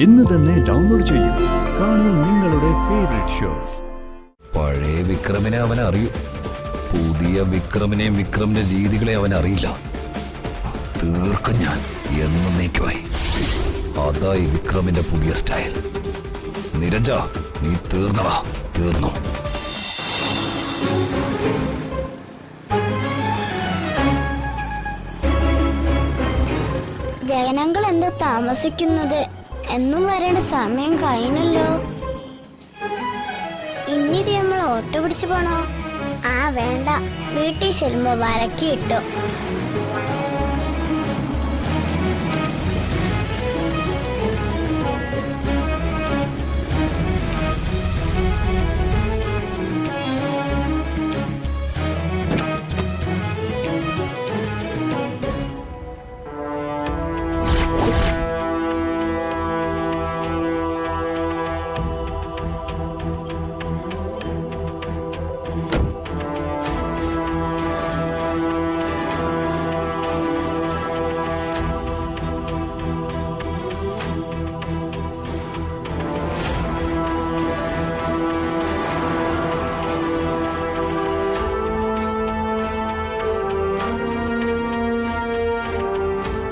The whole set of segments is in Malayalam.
ഇന്ന് തന്നെ ഡൗൺലോഡ് ചെയ്യൂ. കാണൂ നിങ്ങളുടെ ഫേവറേറ്റ് ഷോസ്. പഴയ വിക്രമിനെ അവൻ അറിയൂ, പുതിയ വിക്രമിനെയും വിക്രമിന്റെ രീതികളെ അവൻ അറിയില്ല. തീർക്കും ഞാൻ എന്നേക്കുമായി. അതായി വിക്രമിന്റെ പുതിയ സ്റ്റൈൽ. നിരഞ്ജ, നീ തീർന്നടാ, തീർന്നു. ജയനങ്ങൾ എന്താ താമസിക്കുന്നത്? എന്നും വരേണ്ട സമയം കഴിഞ്ഞല്ലോ. ഇനി നമ്മൾ ഓട്ടോ പിടിച്ചു പോണോ? വേണ്ട, വീട്ടിൽ ചെല്ലുമ്പോ വരക്കിട്ടു.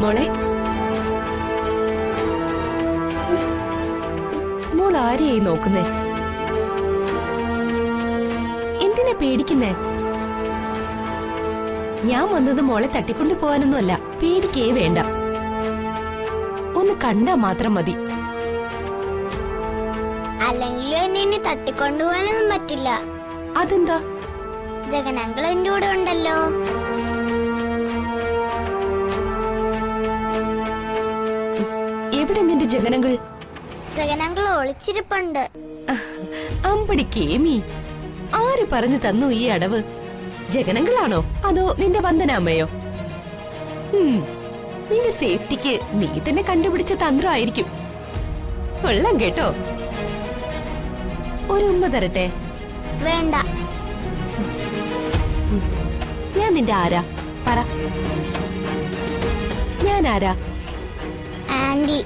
മോളെ, മോൾ ആരെയായി നോക്കുന്നേ? എന്തിനാ പേടിക്കുന്നേ? ഞാൻ വന്നത് മോളെ തട്ടിക്കൊണ്ടു പോവാനൊന്നുമല്ല. പേടിക്കേ വേണ്ട, ഒന്ന് കണ്ടാ മാത്രം മതി. അല്ലെങ്കിലും എന്നെ ഇനി തട്ടിക്കൊണ്ടുപോകാനൊന്നും പറ്റില്ല. അതെന്താ? ജഗനങ്ങൾ എന്റെ കൂടെ ഉണ്ടല്ലോ. എവിടെ നിന്റെ ജഗനങ്ങൾ? ജഗനങ്ങൾ ഒളിച്ചിരിപ്പുണ്ട്. അമ്പടി കേമി, ആര് പറഞ്ഞു തന്നു ഈ അടവ്? ജഗനങ്ങളാണോ അതോ നിന്റെ വന്ദനാമ്മയോ? നിന്റെ സേഫ്റ്റിക്ക് നീ തന്നെ കണ്ടുപിടിച്ച തന്ത്രമായിരിക്കും. കൊള്ളാം കേട്ടോ. ഒരു ഉമ്മ തരട്ടെ? വേണ്ട. ഞാൻ നിന്റെ ആരാ പറ? ഞാൻ ആരാ? ആന്റി.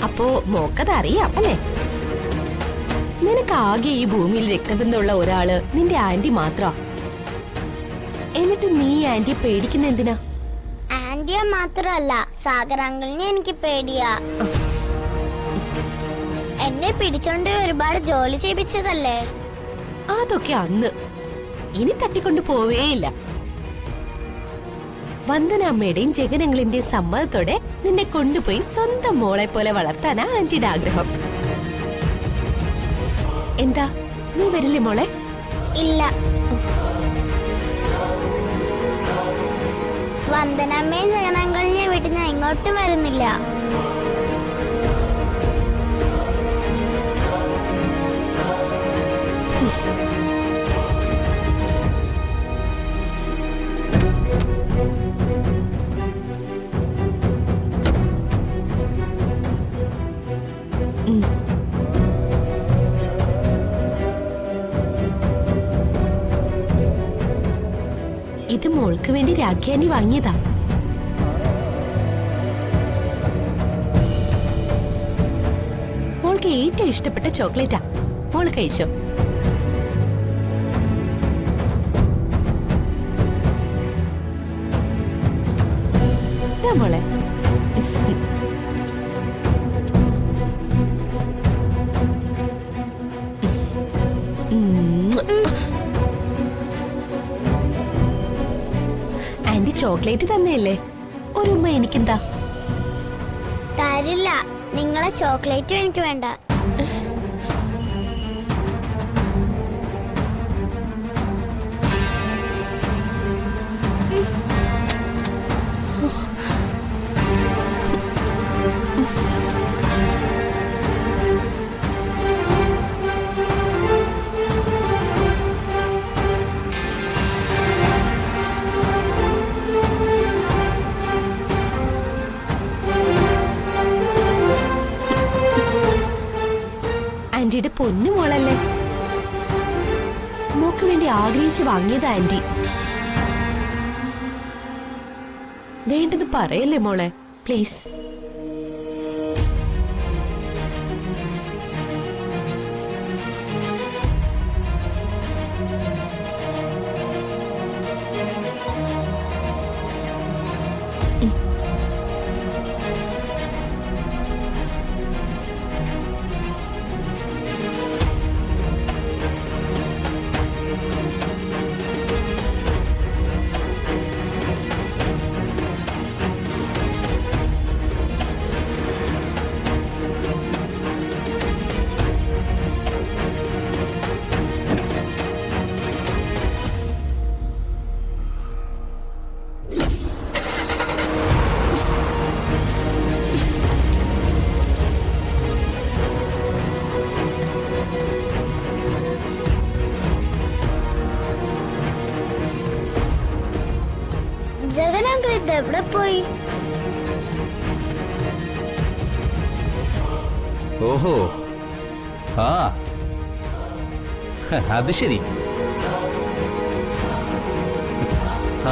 അപ്പോ മോക്കത് അറിയാം അല്ലേ? നിനക്ക് ആകെ ഈ ഭൂമിയിൽ രക്തബന്ധമുള്ള ഒരാള് നിന്റെ ആന്റി മാത്ര. എന്നിട്ട് നീ ആന്റിയെ പേടിക്കുന്ന എന്തിനാ? ആന്റിയെ മാത്രല്ല, സാഗർ അങ്കിളിനെ എനിക്ക് പേടിയാ. എന്നെ പിടിച്ചോണ്ട് ഒരുപാട് ജോലി ചെയ്യിപ്പിച്ചതല്ലേ. അതൊക്കെ അന്ന്. ഇനി തട്ടിക്കൊണ്ടു പോവേയില്ല. വന്ദനാമ്മയുടെയും ജഗനങ്ങളിന്റെയും സമ്മതത്തോടെ നിന്നെ കൊണ്ടുപോയി സ്വന്തം മോളെ പോലെ വളർത്താനാ ആന്റിയുടെ ആഗ്രഹം. എന്താ, നീ വരില്ലേ മോളെ? ഇല്ല. വന്ദനമ്മയും ജഗനങ്ങളിനെ വീട്ടിൽ ഞാൻ ഇങ്ങോട്ടും വരുന്നില്ല. ഇത് മോൾക്ക് വേണ്ടി രാഖ്യാനി വാങ്ങിയതാ. മോൾക്ക് ഏറ്റവും ഇഷ്ടപ്പെട്ട ചോക്ലേറ്റാ. മോള് കഴിച്ചോ? മോളെ, ആന്റി ചോക്ലേറ്റ് തന്നെയല്ലേ? ഒരു ഉമ്മ എനിക്കെന്താ? തരില്ല. നിങ്ങളെ ചോക്ലേറ്റും എനിക്ക് വേണ്ട. ആന്റിയുടെ പൊന്നു മോളല്ലേ? മോക്ക് വേണ്ടി ആഗ്രഹിച്ച് വാങ്ങിയത് ആന്റി. വേണ്ടത് പറയല്ലേ മോളെ, പ്ലീസ്. എവിടെ പോയി? ഓഹോ, ആ അത് ശരി.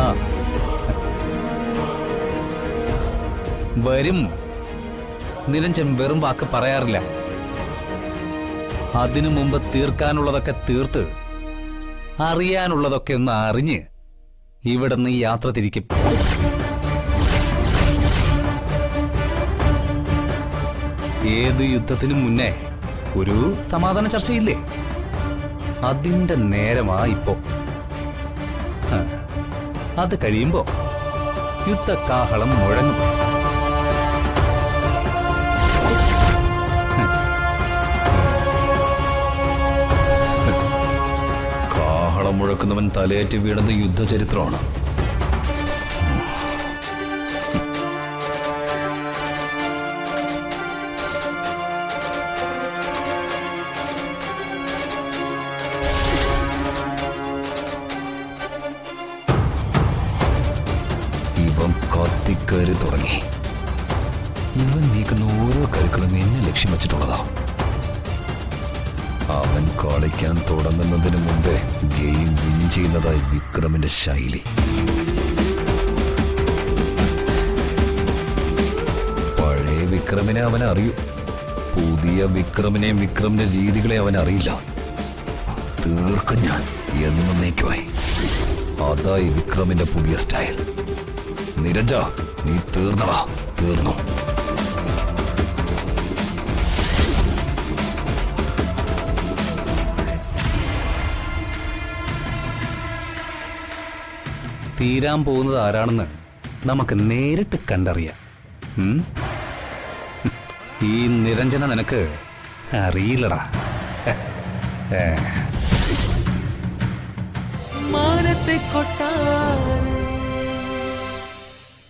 ആ വരും. നിരഞ്ജൻ വെറും വാക്ക് പറയാറില്ല. അതിനു മുമ്പ് തീർക്കാനുള്ളതൊക്കെ തീർത്ത് അറിയാനുള്ളതൊക്കെ ഒന്ന് അറിഞ്ഞ് ഇവിടുന്ന് യാത്ര തിരിക്കും. ഏത് യുദ്ധത്തിനും മുന്നേ ഒരു സമാധാന ചർച്ചയില്ലേ? അതിന്റെ നേരമാ ഇപ്പോ. അത് കഴിയുമ്പോ യുദ്ധകാഹളം മുഴങ്ങും. കാഹളം മുഴക്കുന്നവൻ തലയേറ്റ് വീണത് യുദ്ധചരിത്രമാണ്. ഇവൻ കത്തിക്കയറി തുടങ്ങി. ഇവൻ നീക്കുന്ന ഓരോ കരുക്കളും എന്നെ ലക്ഷ്യം വെച്ചിട്ടുള്ളതാ. അവൻ കളിക്കാൻ തുടങ്ങുന്നതിന് മുമ്പേ ഗെയിം വിൻ ചെയ്യുന്നതായി വിക്രമിന്റെ ശൈലി. പഴയ വിക്രമിനെ അവൻ അറിയൂ. പുതിയ വിക്രമിനെയും വിക്രമിന്റെ രീതികളെ അവൻ അറിയില്ല. തീർക്കും ഞാൻ എന്നേക്കുമായി. അതായി വിക്രമിന്റെ പുതിയ സ്റ്റൈൽ. നിരഞ്ജ, നീ തീർന്നടാ, തീർന്നു. തീരാൻ പോകുന്നത് ആരാണെന്ന് നമുക്ക് നേരിട്ട് കണ്ടറിയാം. ഈ നിരഞ്ജന നിനക്ക് അറിയില്ലടാ. മാനത്തെ കൊട്ടാ